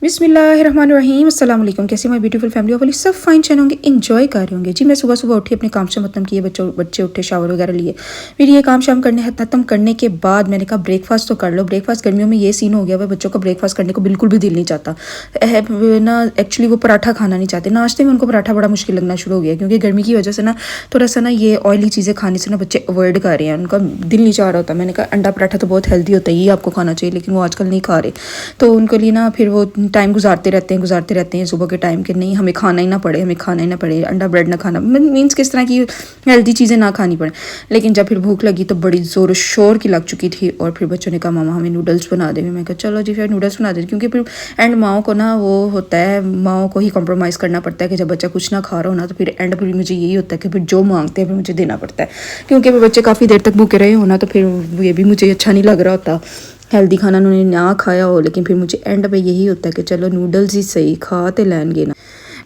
बिस्मिल्लाहिर्रहमानिर्रहीम अस्सलाम वालेकुम। कैसे माय ब्यूटीफुल फैमिली वाली सब फाइन चैन होंगे, इंजॉय कर रहे होंगे जी। मैं सुबह सुबह उठी, अपने काम से खत्म किए, बच्चे उठे, शावर वगैरह लिए, फिर ये काम शाम करने खत्म करने के बाद मैंने कहा ब्रेकफास्ट तो कर लो। ब्रेकफास्ट गर्मियों में ये सीन हो गया हुआ, बच्चों का ब्रेकफास्ट करने को बिल्कुल भी दिल नहीं चाहता ना। एक्चुअली वो पराठा खाना नहीं चाहते, नाश्ते में उनको पराठा बड़ा मुश्किल लगना शुरू हो गया, क्योंकि गर्मी की वजह से ना थोड़ा सा ना ये ऑयली चीज़ें खाने से ना बच्चे अवॉइड कर रहे हैं, उनका दिल नहीं चाह रहा होता। मैंने कहा अंडा पराठा तो बहुत हेल्दी होता है, ये आपको खाना चाहिए, लेकिन वो आजकल नहीं खा रहे। तो उनके लिए ना फिर वो टाइम गुजारते रहते हैं सुबह के टाइम के, नहीं हमें खाना ही ना पड़े, अंडा ब्रेड ना खाना, मीन्स किस तरह की हेल्दी चीज़ें ना खानी पड़े। लेकिन जब फिर भूख लगी तो बड़ी ज़ोर शोर की लग चुकी थी, और फिर बच्चों ने कहा मामा हमें नूडल्स बना दे। मैं कहा चलो जी फिर नूडल्स बना दे, क्योंकि फिर एंड माओ को ना वो होता है, माओ को ही कॉम्प्रोमाइज़ करना पड़ता है कि जब बच्चा कुछ ना खा रहा हो ना, तो फिर एंड पर मुझे यही होता है कि फिर जो मांगते हैं फिर मुझे देना पड़ता है, क्योंकि फिर बच्चे काफ़ी देर तक भूखे रहे हो ना, तो फिर ये भी मुझे अच्छा नहीं लग रहा होता। हेल्दी खाना उन्होंने ना खाया हो, लेकिन फिर मुझे एंड पे यही होता है कि चलो नूडल्स ही सही, खा तो लैनगे ना।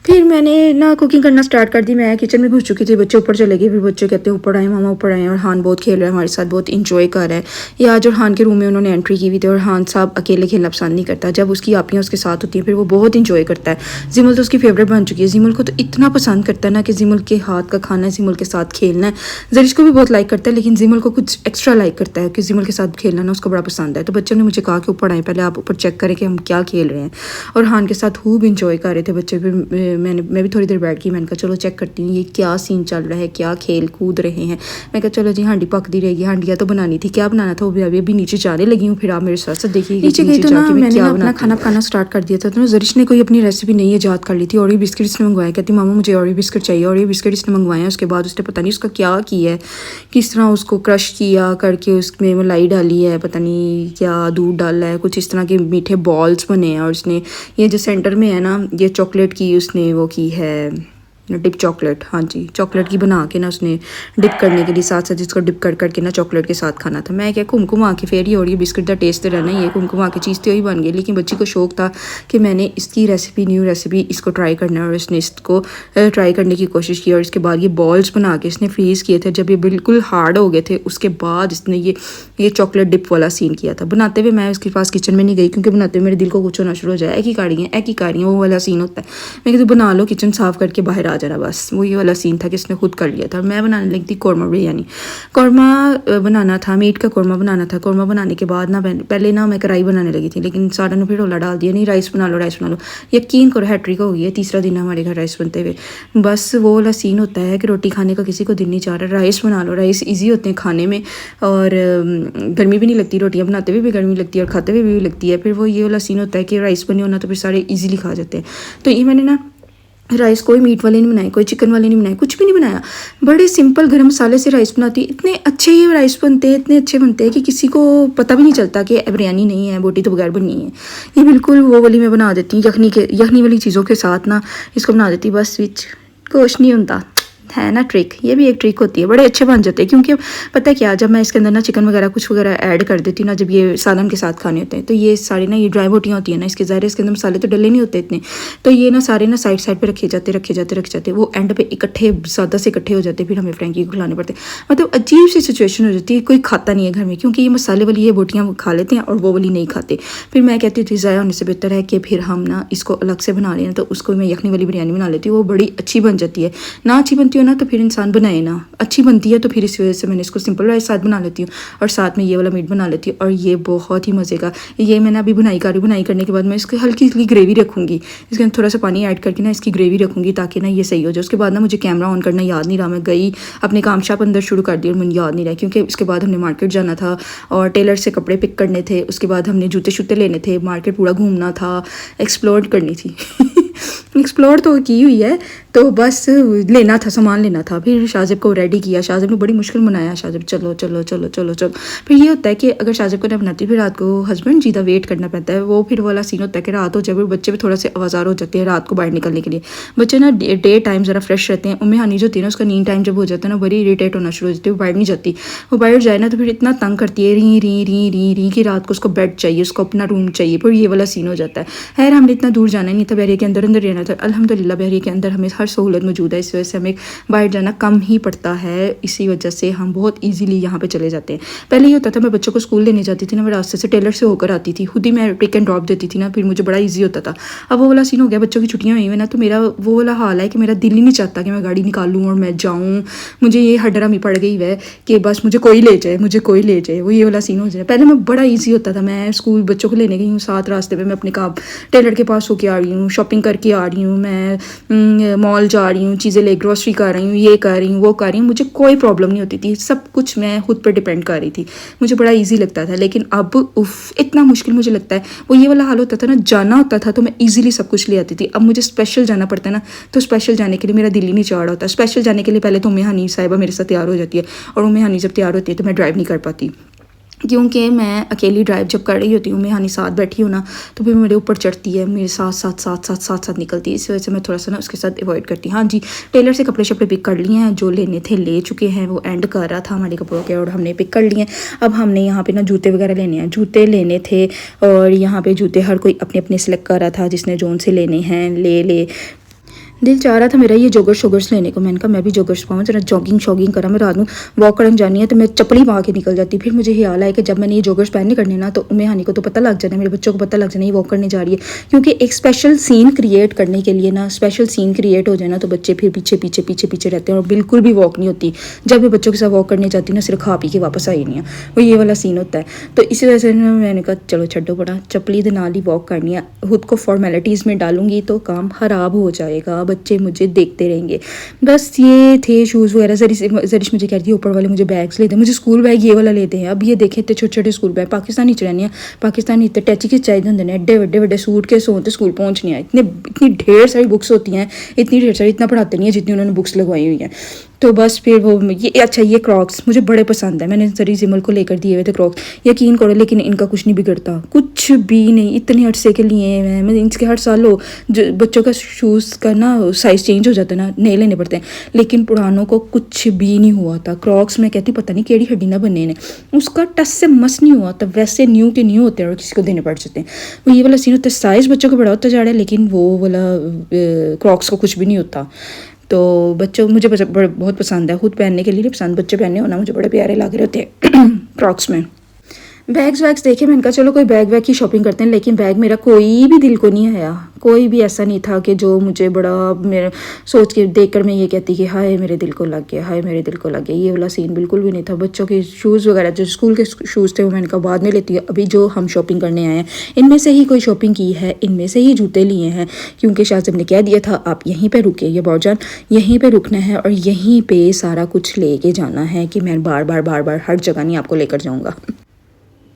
फिर मैंने ना कुकिंग करना स्टार्ट कर दी। मैं किचन में घुस चुकी थी, बच्चे ऊपर चले गए। फिर बच्चे कहते हैं ऊपर आए मामा, ऊपर आए, और हान बहुत खेल रहा है हमारे साथ, बहुत इंजॉय कर रहा है। ये आज और हान के रूम में उन्होंने एंट्री की हुई थी, और हान साहब अकेले खेलना पसंद नहीं करता, जब उसकी आपियाँ उसके साथ होती हैं फिर वो बहुत इंजॉय करता है। जिमल तो उसकी फेवरेट बन चुकी है, जिमल को तो इतना पसंद करता है ना कि जिमल के हाथ का खाना है, जिमल के साथ खेलना है। जरिश को भी बहुत लाइक करता है, लेकिन जिमल को कुछ एक्स्ट्रा लाइक करता है कि जिमल के साथ खेलना ना उसको बड़ा पसंद है। तो बच्चों ने मुझे कहा कि ऊपर आए, पहले आप ऊपर चेक करें कि हम क्या खेल रहे हैं, और हान के साथ खूब इंजॉय कर रहे थे बच्चे। फिर मैं भी थोड़ी देर बैठ गई, मैंने कहा चलो चेक करती हूँ ये क्या सीन चल रहा है, क्या खेल कूद रहे हैं। मैं कहा चलो जी हांडी पकती रहेगी, हांडिया तो बनानी थी, क्या बनाना था वो भी अभी नीचे जाने लगी हूँ। फिर आप मेरे साथ साथ देखिए नीचे गई तो ना मैंने अपना खाना खाना स्टार्ट कर दिया था। तो जरिश ने कोई अपनी रेसिपी नहीं ईजाद कर ली थी, और ये बिस्किट इसने मंगवाया, कहती मामा मुझे और ये बिस्किट चाहिए, और ये बिस्किट इसने मंगवाया। उसके बाद उसने पता नहीं उसका क्या किया है, किस तरह उसको क्रश किया करके उसमें मलाई डाली है, पता नहीं क्या दूध डाला है, कुछ इस तरह के मीठे बॉल्स बने हैं। और उसने ये जो सेंटर में है ना, ये चॉकलेट की उसने वो की है डिप चॉकलेट, हाँ जी चॉकलेट की बना के ना उसने डिप करने के लिए साथ साथ इसको डिप कर करके ना चॉकलेट के साथ खाना था। मैं क्या घुमा के फेर ही, और ये बिस्किट का टेस्ट तो रहना ही है, घुमा के चीज़ तो ही बन गई। लेकिन बच्ची को शौक था कि मैंने इसकी रेसिपी, न्यू रेसिपी इसको ट्राई करना है, और इसने इसको ट्राई करने की कोशिश की। और इसके बाद ये बॉल्स बना के इसने फ्रीज़ किए थे। जब ये बिल्कुल हार्ड हो गए थे उसके बाद इसने ये चॉकलेट डिप वाला सीन किया था। बनाते हुए मैं उसके पास किचन में नहीं गई, क्योंकि बनाते हुए मेरे दिल को कुछ होना शुरू हो जाए, एक ही काढ़ी वो वाला सीन होता है। मैं कहती बना लो, किचन साफ करके बाहर आ जाना, बस वही वाला सीन था कि इसने खुद कर लिया था। मैं बनाने लगी थी कौरमा बिरयानी। कौरमा बनाना था, मीट का कौरमा बनाना था। कौरमा बनाने के बाद ना पहले ना मैं कढ़ाई बनाने लगी थी, लेकिन सारा ने फिर रोला डाल दिया, नहीं राइस बना लो। यकीन करो हैट्रिक हो गई है, तीसरा दिन हमारे घर राइस बनते हुए। बस वो वाला सीन होता है कि रोटी खाने का किसी को दिल नहीं चाह रहा, राइस बना लो। राइस ईजी होते हैं खाने में, और गर्मी भी नहीं लगती, रोटियाँ बनाते हुए भी गर्मी लगती है और खाते हुए भी लगती है। फिर वो ये वाला सीन होता है कि राइस बने होना तो फिर सारे ईजिली खा जाते हैं। तो ये मैंने ना राइस कोई मीट वाले नहीं बनाए, कोई चिकन वाले नहीं बनाए, कुछ भी नहीं बनाया। बड़े सिंपल गरम मसाले से राइस बनाती, इतने अच्छे ये राइस बनते हैं, इतने अच्छे बनते हैं कि किसी को पता भी नहीं चलता कि बिरयानी नहीं है, बोटी तो बगैर बनी है। ये बिल्कुल वो वाली मैं बना देती हूँ, यखनी वाली चीज़ों के साथ ना इसको बना देती, बस विच कुछ नहीं होता है ना ट्रिक। ये भी एक ट्रिक होती है, बड़े अच्छे बन जाते हैं। क्योंकि पता है क्या, जब मैं इसके अंदर ना चिकन वगैरह कुछ वगैरह ऐड कर देती हूँ ना, जब ये सालन के साथ खाने होते हैं, तो ये सारी ना ये ड्राई बोटियाँ होती हैं ना, इसके ज़ाहिर इसके अंदर मसाले तो डले नहीं होते इतने, तो ये ना सारे ना साइड पे रखे जाते, वो एंड पे इकट्ठे ज़्यादा से इकट्ठे हो जाते, फिर हमें फ्रैंकी को खिलाने पड़ते। मतलब अजीब सी सिचुएशन हो जाती है, कोई खाता नहीं है घर में, क्योंकि ये मसाले वाली ये बोटियाँ खा लेते हैं और वो वाली नहीं खाते। फिर मैं कहती थी ज़ाया होने से बेहतर है कि फिर हम ना इसको अलग से बना लें, तो उसको मैं यखनी वाली बिरयानी बना लेती हूँ, वो बड़ी अच्छी बन जाती है। ना अच्छी बनती हो ना तो फिर इंसान बनाए ना, अच्छी बनती है तो फिर इस वजह से मैंने इसको सिंपल राइस साथ बना लेती हूँ, और साथ में ये वाला मीट बना लेती हूँ। और ये बहुत ही मज़े का, ये मैंने अभी बुनाई करने के बाद मैं इसकी हल्की हल्की ग्रेवी रखूँगी, इसके अंदर थोड़ा सा पानी ऐड करके ना इसकी ग्रेवी रखूँगी, ताकि ना ये सही हो जाए। उसके बाद ना मुझे कैमरा ऑन करना याद नहीं रहा, मैं गई अपने काम शाप अंदर शुरू कर दिया और मुझे याद नहीं रहा, क्योंकि उसके बाद हमने मार्केट जाना था और टेलर से कपड़े पिक करने थे। उसके बाद हमने जूते शूते लेने थे, मार्केट पूरा घूमना था, एक्सप्लोर करनी थी एक्सप्लोर तो की हुई है, तो बस लेना था, सामान लेना था। फिर शाजिब को रेडी किया, शाजिब ने बड़ी मुश्किल मनाया, शाजिब चलो चलो चलो चलो चलो। फिर ये होता है कि अगर शाजिब को नहीं बनाती फिर रात को हस्बैंड जी का वेट करना पड़ता है। वो फिर वाला सीन होता है कि रात हो जाए, बच्चे भी थोड़ा से आवाज़ार हो जाते हैं रात को बाहर निकलने के लिए। बच्चे ना डे टाइम ज़रा फ्रेश रहते हैं, उम्में हानी जो होती है ना उसका नींद टाइम जब हो जाता है ना बड़ी इरीटेट होना शुरू हो जाती है, वो बाहर नहीं जाती। वो बाहर जाए ना तो फिर इतना तंग करती है, री री री री री कि रात को उसको बेड चाहिए, उसको अपना रूम चाहिए। फिर ये वाला सीन हो जाता है। खैर हमने इतना दूर जाना नहीं था, बहरिया के अंदर अंदर रहना था। अल्हम्दुलिल्लाह बहरिया के अंदर हमें हर सहूलत मौजूद है। इस वजह से हमें बाहर जाना कम ही पड़ता है, इसी वजह से हम बहुत ईजीली यहाँ पे चले जाते हैं। पहले ये होता था मैं बच्चों को स्कूल लेने जाती थी ना, मैं रास्ते से टेलर से होकर आती थी, खुद ही मैं पिक एंड ड्रॉप देती थी ना, फिर मुझे बड़ा ईजी होता था। अब वो वाला सीन हो गया, बच्चों की छुट्टियाँ हुई हैं ना, तो मेरा वो वाला हाल है कि मेरा दिल ही नहीं चाहता कि मैं गाड़ी निकालूँ और मैं जाऊँ। मुझे ये हडरामी पड़ गई है कि बस मुझे कोई ले जाए, मुझे कोई ले जाए, वो ये वाला सीन हो जाए। पहले मैं बड़ा ईजी होता था, मैं स्कूल बच्चों को लेने गई हूँ, साथ रास्ते में मैं अपने काम टेलर के पास होके आ रही हूँ, शॉपिंग करके आ रही हूँ, मैं मॉल जा रही हूँ, चीज़ें ले ग्रॉसरी कर रही हूँ, ये कर रही हूँ, वो कर रही हूँ, मुझे कोई प्रॉब्लम नहीं होती थी, सब कुछ मैं खुद पर डिपेंड कर रही थी, मुझे बड़ा ईजी लगता था। लेकिन अब उफ इतना मुश्किल मुझे लगता है। वो ये वाला हाल होता था ना, जाना होता था तो मैं ईजिली सब कुछ ले आती थी, अब मुझे स्पेशल जाना पड़ता है ना, तो स्पेशल जाने के लिए मेरा दिल ही नहीं चाह रहा होता। स्पेशल जाने के लिए पहले तो उम्मे हनी साहिबा मेरे साथ तैयार हो जाती है, और उम्मे हनी जब तैयार होती है तो मैं ड्राइव नहीं कर पाती, क्योंकि मैं अकेली ड्राइव जब कर रही होती हूँ, मैं हानि साथ बैठी हूँ ना, तो फिर मेरे ऊपर चढ़ती है, मेरे साथ निकलती है, इस वजह से मैं थोड़ा सा ना उसके साथ अवॉइड करती हूँ। हाँ जी, टेलर से कपड़े शपड़े पिक कर लिए हैं, जो लेने थे ले चुके हैं, वो एंड कर रहा था हमारे कपड़ों के और हमने पिक कर लिए हैं। अब हमने यहाँ पे ना जूते वगैरह लेने हैं, जूते लेने थे, और यहाँ पे जूते हर कोई अपने अपने सेलेक्ट कर रहा था, जिसने जोन से लेने हैं ले। दिल चाह रहा था मेरा ये जोगर्स लेने को, मैंने कहा मैं भी जोगर्स पाऊँ, जरा जॉगिंग करा, मैं रात में वॉक करने जानी है तो मैं चप्पली पा के निकल जाती। फिर मुझे ख्याल आया कि जब मैंने ये जोगर्स पहनने करने ना, तो उम्मे हानी को तो पता लग जाना, मेरे बच्चों को पता लग जाना ये वॉक करने जा रही है, क्योंकि एक स्पेशल सीन क्रिएट करने के लिए ना, स्पेशल सीन क्रिएट हो जाए ना, तो बच्चे फिर पीछे रहते हैं और बिल्कुल भी वॉक नहीं होती। जब मैं बच्चों के साथ वॉक करने जाती ना, सिर्फ खा पी के वापस आई नहीं है, वो ये वाला सीन होता है। तो इसी वजह से मैंने कहा चलो छड्डो पड़ा, चप्पली के नाल ही वॉक करनी है, खुद को फॉर्मेलिटीज़ में डालूंगी तो काम खराब हो जाएगा, बच्चे मुझे देखते रहेंगे। बस ये थे शूज़ वगैरह। जरिश मुझे कह रही थी ऊपर वाले मुझे बैग्स लेते हैं, मुझे स्कूल बैग ये वाला लेते हैं। अब ये देखें इतने छोटे छोटे स्कूल बैग, पाकिस्तानी चढ़ाने पाकिस्तानी इतने टैची के चाहिए होंगे ने, एड्डे वड्डे सूट के सोते स्कूल पहुँचने हैं, इतनी ढेर सारी बुक्स होती हैं, इतनी ढेर सारी, इतना पढ़ाते नहीं है जितनी उन्होंने बुक्स लगवाई हुई हैं। तो बस फिर वो ये अच्छा, ये क्रॉक्स मुझे बड़े पसंद है, मैंने जरी जिमल को लेकर दिए हुए थे क्रॉक्स, यकीन करो, लेकिन इनका कुछ नहीं बिगड़ता, कुछ भी नहीं, इतने अरसे के लिए हैं मैं इनके, हर साल हो जो बच्चों का शूज़ का ना साइज़ चेंज हो जाता है ना, नए लेने पड़ते हैं, लेकिन पुरानों को कुछ भी नहीं हुआ था। क्रॉक्स मैं कहती पता नहीं केड़ी हड्डी ना बने ने, उसका टच से मस नहीं हुआ था, वैसे न्यू के न्यू होते हैं और किसी को देने पड़ जाते हैं। वो ये वाला सीन होता है, साइज़ बच्चों का बड़ा होता जा रहा है, लेकिन वो वाला क्रॉक्स को कुछ भी नहीं होता। तो बच्चों मुझे बहुत पसंद है, खुद पहनने के लिए नहीं पसंद, बच्चे पहनने होना मुझे बड़े प्यारे लग रहे होते हैं क्रॉक्स में। बैग्स देखे, मैंने कहा चलो कोई बैग की शॉपिंग करते हैं, लेकिन बैग मेरा कोई भी दिल को नहीं आया, कोई भी ऐसा नहीं था कि जो मुझे बड़ा मेरा सोच के देख कर मैं ये कहती कि हाय मेरे दिल को लग गया, हाय मेरे दिल को लग गया, ये वाला सीन बिल्कुल भी नहीं था। बच्चों के शूज़ वगैरह जो स्कूल के शूज़ थे वो मैंने कहा बाद में लेती है, अभी जो हम शॉपिंग करने आए हैं इनमें से ही कोई शॉपिंग की है, इनमें से ही जूते लिए हैं, क्योंकि शाहज़ब ने कह दिया था आप यहीं पर रुके, ये बाजान यहीं पर रुकना है और यहीं पर सारा कुछ लेके जाना है, कि मैं बार बार हर जगह नहीं आपको लेकर जाऊँगा।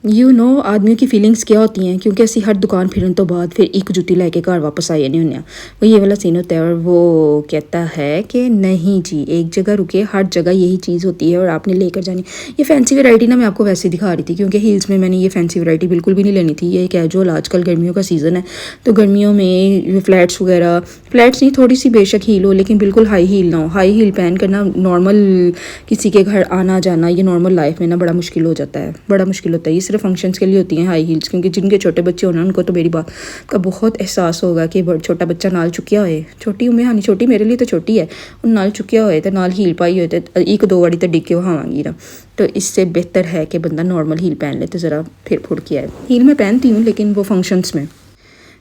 आदमियों की फीलिंग्स क्या होती हैं, क्योंकि असी हर दुकान फिरन तो बाद फिर एक जुत्ती लैके घर वापस आए नहीं होने, वो ये वाला सीन होता है। और वो कहता है कि नहीं जी एक जगह रुके, हर जगह यही चीज़ होती है और आपने लेकर जानी। ये फैंसी वैरायटी ना मैं आपको वैसे दिखा रही थी, क्योंकि हील्स में मैंने ये फैंसी वैरायटी बिल्कुल भी नहीं लेनी थी। ये कैजुअल, आजकल गर्मियों का सीज़न है तो गर्मियों में फ्लैट्स वगैरह, फ्लैट्स नहीं थोड़ी सी बेशक हील हो, लेकिन बिल्कुल हाई हील ना हो। हाई हील पहन कर ना नॉर्मल किसी के घर आना जाना, ये नॉर्मल लाइफ में ना बड़ा मुश्किल हो जाता है, बड़ा मुश्किल होता है। ये सिर्फ फंक्शंस के लिए होती हैं हाई हील्स, क्योंकि जिनके छोटे बच्चे होना उनको तो मेरी बात का बहुत एहसास होगा कि छोटा बच्चा नाल चुकिया होए, छोटी उम्र हानी छोटी मेरे लिए तो छोटी है, उन नाल चुकिया होए तो नाल हील पाई होए तो एक दो वारी तो डिग के वहांगी ना, तो इससे बेहतर है कि बंदा नॉर्मल हील पहन ले तो ज़रा फिर फुड़ के आए। हील मैं पहनती हूँ लेकिन वो फंक्शंस में।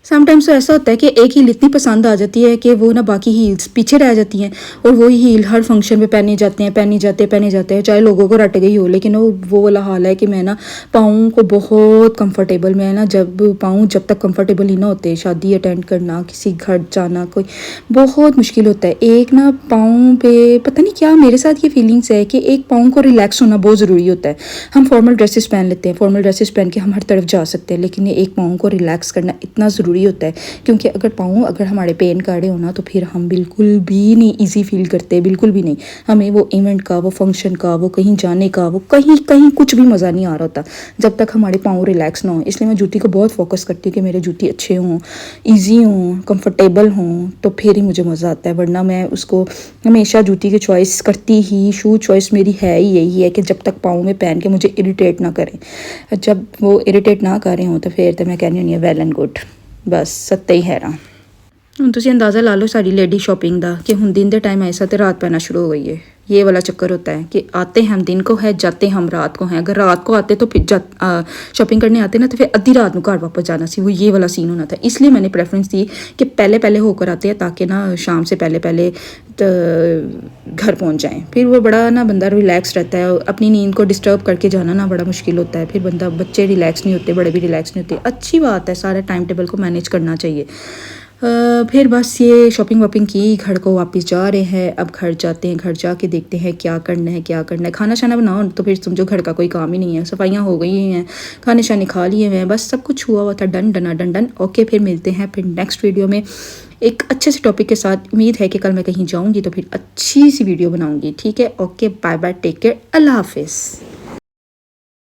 समटाइम्स तो ऐसा होता है कि एक हील इतनी पसंद आ जाती है कि वो ना बाकी हील्स पीछे रह जाती हैं, और वही हील हर फंक्शन में पहने जाते हैं, चाहे लोगों को रट गई हो। लेकिन वो वाला हाल है कि मैं ना पाँव को बहुत कंफर्टेबल, मैं ना जब तक कंफर्टेबल ही ना होते, शादी अटेंड करना, किसी घर जाना, कोई बहुत मुश्किल होता है। एक ना पाँव पे पता नहीं क्या मेरे साथ ये फीलिंग्स है कि एक पाँव को रिलैक्स होना बहुत ज़रूरी होता है। हम फॉर्मल ड्रेसेस पहन लेते हैं, फॉर्मल ड्रेसेस पहन के हम हर तरफ जा सकते हैं, लेकिन ये एक पाँव को रिलैक्स करना इतना ज़रूरी होता है, क्योंकि अगर हमारे पेन काढ़े हो ना तो फिर हम बिल्कुल भी नहीं इजी फील करते, बिल्कुल भी नहीं। हमें वो इवेंट का, वो फंक्शन का, वो कहीं जाने का, वो कहीं कुछ भी मज़ा नहीं आ रहा होता जब तक हमारे पाँव रिलैक्स ना हो। इसलिए मैं जूती को बहुत फोकस करती हूँ कि मेरे जूती अच्छे हों, ईजी हों, कंफर्टेबल हों, तो फिर ही मुझे मज़ा आता है। वरना मैं उसको हमेशा जूती की चॉइस करती ही, शू चॉइस मेरी है ही यही है कि जब तक पाँव में पहन के मुझे इरिटेट ना करें। जब वो इरिटेट ना कर रहे हों तो फिर तो मैं कहनी हूँ वेल एंड गुड, बस सत्य ही है रहा। ਹੁਣ ਤੁਸੀਂ अंदाज़ा ला लो सारी लेडी शॉपिंग का कि हुण दिन के टाइम ऐसा तो रात पैना शुरू हो गई है। ये वाला चक्कर होता है कि आते हम दिन को है, जाते हम रात को हैं। अगर रात को आते तो फिर शॉपिंग करने आते ना तो फिर अद्धी रात को घर वापस जाना सी, वो ये वाला सीन होना था। इसलिए मैंने प्रेफरेंस दी कि पहले पहले होकर आते हैं ताकि ना शाम से पहले पहले तो घर पहुंच जाएं। फिर वो बड़ा ना बंदा रिलैक्स रहता है। अपनी नींद को डिस्टर्ब करके जाना ना बड़ा मुश्किल होता है। फिर बंदा, बच्चे रिलैक्स नहीं होते, बड़े भी रिलैक्स नहीं होते। अच्छी बात है, सारे टाइम टेबल को मैनेज करना चाहिए। फिर बस ये शॉपिंग वॉपिंग की, घर को वापस जा रहे हैं। अब घर जाते हैं, घर जाके देखते हैं क्या करना है क्या करना है। खाना शाना बनाओ तो फिर समझो घर का कोई काम ही नहीं है। सफाइयाँ हो गई हैं, खाने शाने खा लिए हुए हैं, बस सब कुछ हुआ हुआ था, डन डना डन डन। ओके, फिर मिलते हैं फिर नेक्स्ट वीडियो में एक अच्छे से टॉपिक के साथ। उम्मीद है कि कल मैं कहीं जाऊँगी तो फिर अच्छी सी वीडियो बनाऊँगी। ठीक है, okay, bye bye, take care, अल्लाह हाफिज़।